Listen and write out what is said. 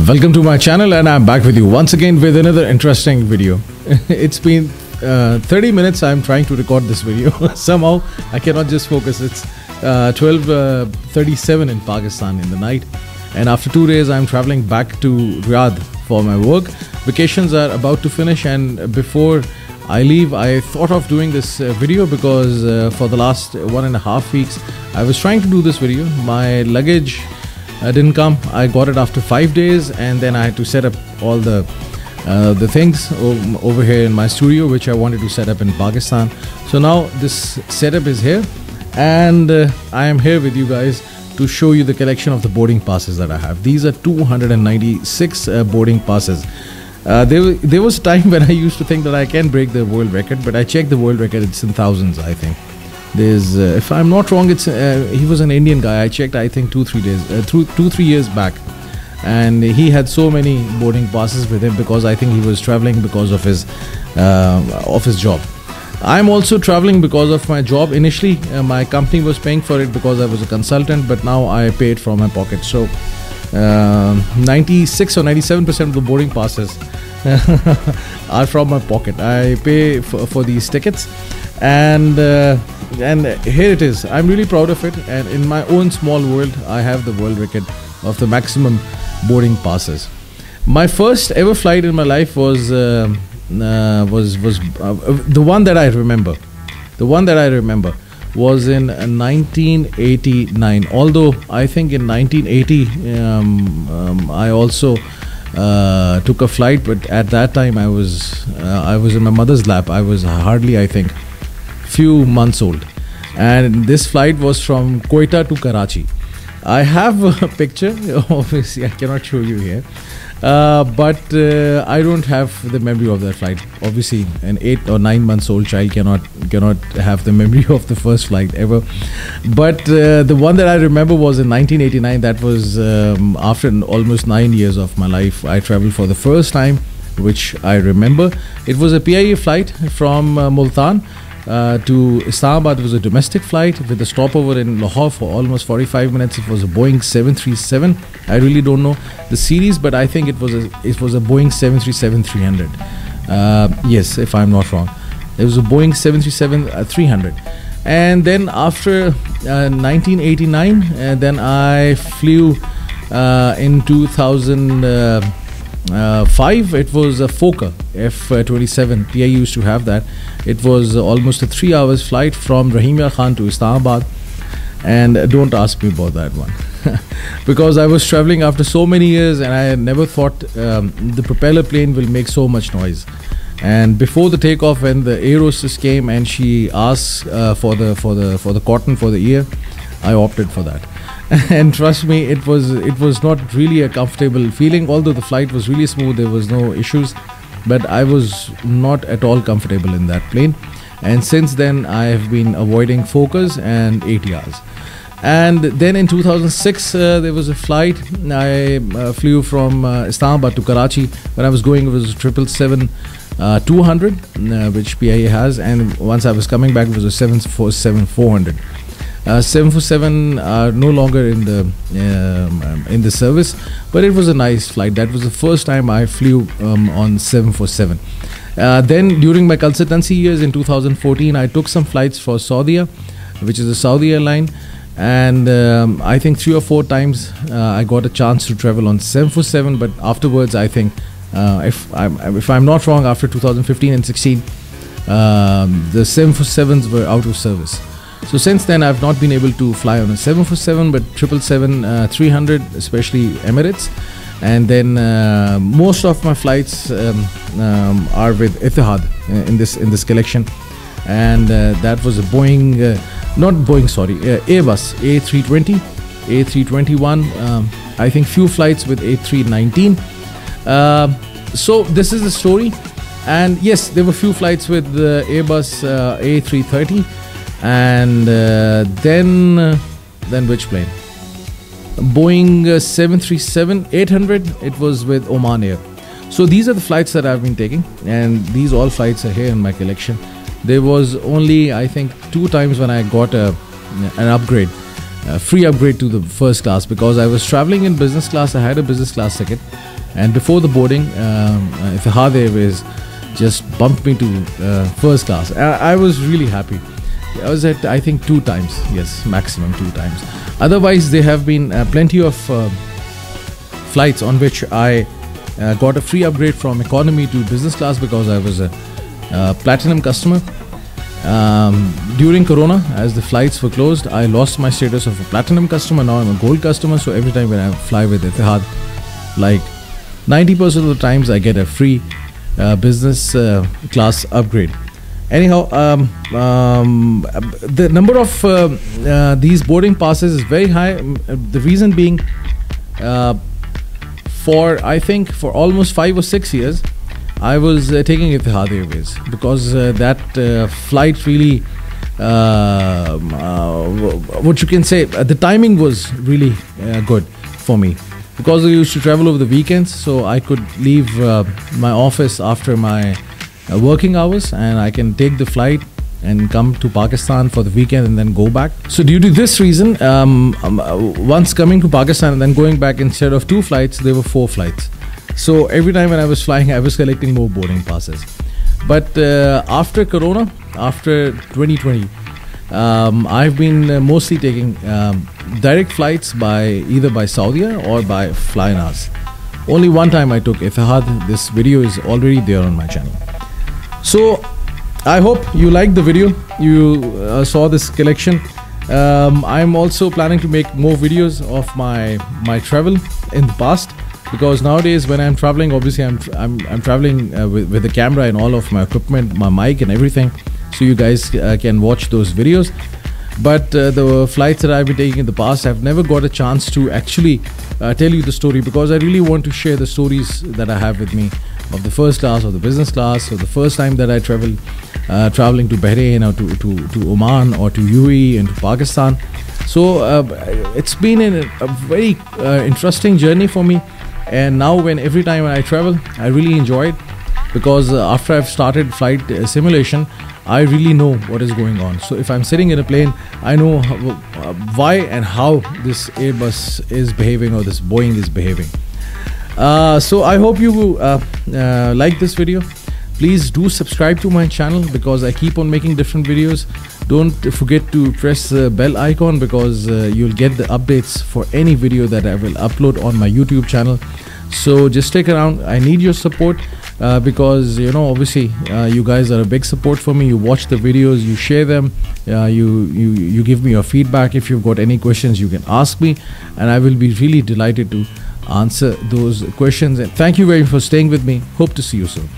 Welcome to my channel, and I'm back with you once again with another interesting video. It's been 30 minutes I'm trying to record this video. Somehow I cannot just focus. It's 12:37 in Pakistan in the night, and after 2 days I'm traveling back to Riyadh for my work. Vacations are about to finish, and before I leave I thought of doing this video because for the last 1.5 weeks I was trying to do this video. My luggage didn't come. I got it after 5 days, and then I had to set up all the things over here in my studio, which I wanted to set up in Pakistan. So now this setup is here, and I am here with you guys to show you the collection of the boarding passes that I have. These are 296 boarding passes. There was a time when I used to think that I can break the world record, but I checked the world record, it's in thousands, I think. There's if I'm not wrong, it's he was an Indian guy. I checked, I think 2-3 years back, and he had so many boarding passes with him because I think he was traveling because of his job. I'm also traveling because of my job. Initially my company was paying for it because I was a consultant, but now I pay it from my pocket. So 96 or 97% of the boarding passes are from my pocket. I pay for these tickets, and here it is. I'm really proud of it, and in my own small world I have the world record of the maximum boarding passes. My first ever flight in my life was the one that I remember. The one that I remember was in 1989. Although I think in 1980 I also took a flight, but at that time I was in my mother's lap. I was hardly, I think, few months old, and this flight was from Quetta to Karachi. I have a picture. Obviously I cannot show you here, but I don't have the memory of that flight. Obviously an 8 or 9 months old child cannot have the memory of the first flight ever, but the one that I remember was in 1989. That was after almost 9 years of my life. I traveled for the first time, which I remember. It was a PIA flight from Multan to Islamabad. It was a domestic flight with a stopover in Lahore for almost 45 minutes. It was a Boeing 737. I really don't know the series, but I think it was a Boeing 737-300. Yes, if I'm not wrong, it was a Boeing 737-300. And then after 1989, then I flew in 2005. It was a Fokker F-27. PI used to have that. It was almost a 3 hours flight from Rahimia Khan to Islamabad, and don't ask me about that one because I was traveling after so many years, and I never thought the propeller plane will make so much noise. And before the takeoff, when the air hostess came and she asked for the cotton for the ear, I opted for that. And trust me, it was not really a comfortable feeling. Although the flight was really smooth, there was no issues, but I was not at all comfortable in that plane. And since then I have been avoiding Fokkers and ATRs. And then in 2006 there was a flight. I flew from Islamabad to Karachi. When I was going, it was a 777-200 which PIA has, and once I was coming back, it was a 747-400. 747 are no longer in the service, but it was a nice flight. That was the first time I flew on 747. Then during my consultancy years in 2014, I took some flights for Saudia, which is a Saudi airline, and I think 3 or 4 times I got a chance to travel on 747. But afterwards, I think if I'm not wrong, after 2015 and 16, the 747s were out of service. So since then I've not been able to fly on a 747, but 777-300, especially Emirates. And then most of my flights are with Etihad in this collection, and that was a Boeing, Airbus A320, A321. I think few flights with A319. So this is the story. And yes, there were few flights with the Airbus A330. And then which plane? Boeing 737-800. It was with Oman Air. So these are the flights that I've been taking, and these all flights are here in my collection. There was only, I think, 2 times when I got an upgrade, free upgrade to the first class, because I was traveling in business class. I had a business class ticket, and before the boarding, Etihad Airways just bumped me to first class. I was really happy. I was at, I think, 2 times. Yes, maximum 2 times. Otherwise, there have been plenty of flights on which I got a free upgrade from economy to business class because I was a platinum customer. During Corona, as the flights were closed, I lost my status of a platinum customer. Now I'm a gold customer. So every time when I fly with Etihad, like 90% of the times, I get a free business class upgrade. Anyhow, the number of these boarding passes is very high. The reason being, I think for almost 5 or 6 years, I was taking Etihad Airways because that flight really, what you can say, the timing was really good for me because I used to travel over the weekends, so I could leave my office after my working hours and I can take the flight and come to Pakistan for the weekend and then go back. So due to this reason, once coming to Pakistan and then going back, instead of 2 flights, there were 4 flights. So every time when I was flying, I was collecting more boarding passes. But after Corona, after 2020, I've been mostly taking direct flights either by Saudia or by Flynas. Only one time I took Etihad. This video is already there on my channel. So I hope you liked the video. You saw this collection. I'm also planning to make more videos of my travel in the past, because nowadays when I'm traveling, obviously I'm traveling with the camera and all of my equipment, my mic and everything, so you guys can watch those videos. But the flights that I've been taking in the past, I've never got a chance to actually tell you the story, because I really want to share the stories that I have with me of the first class or the business class, or the first time that I traveling to Bahrain or to Oman or to UAE and to Pakistan. So it's been a very interesting journey for me. And now every time I travel, I really enjoy it, because after I've started flight simulation, I really know what is going on. So if I'm sitting in a plane, I know why and how this Airbus is behaving or this Boeing is behaving. So I hope you like this video. Please do subscribe to my channel, because I keep on making different videos. Don't forget to press the bell icon, because you'll get the updates for any video that I will upload on my YouTube channel. So just stick around. I need your support, because obviously you guys are a big support for me. You watch the videos, you share them, you give me your feedback. If you've got any questions, you can ask me, and I will be really delighted to answer those questions. And thank you very much for staying with me. Hope to see you soon.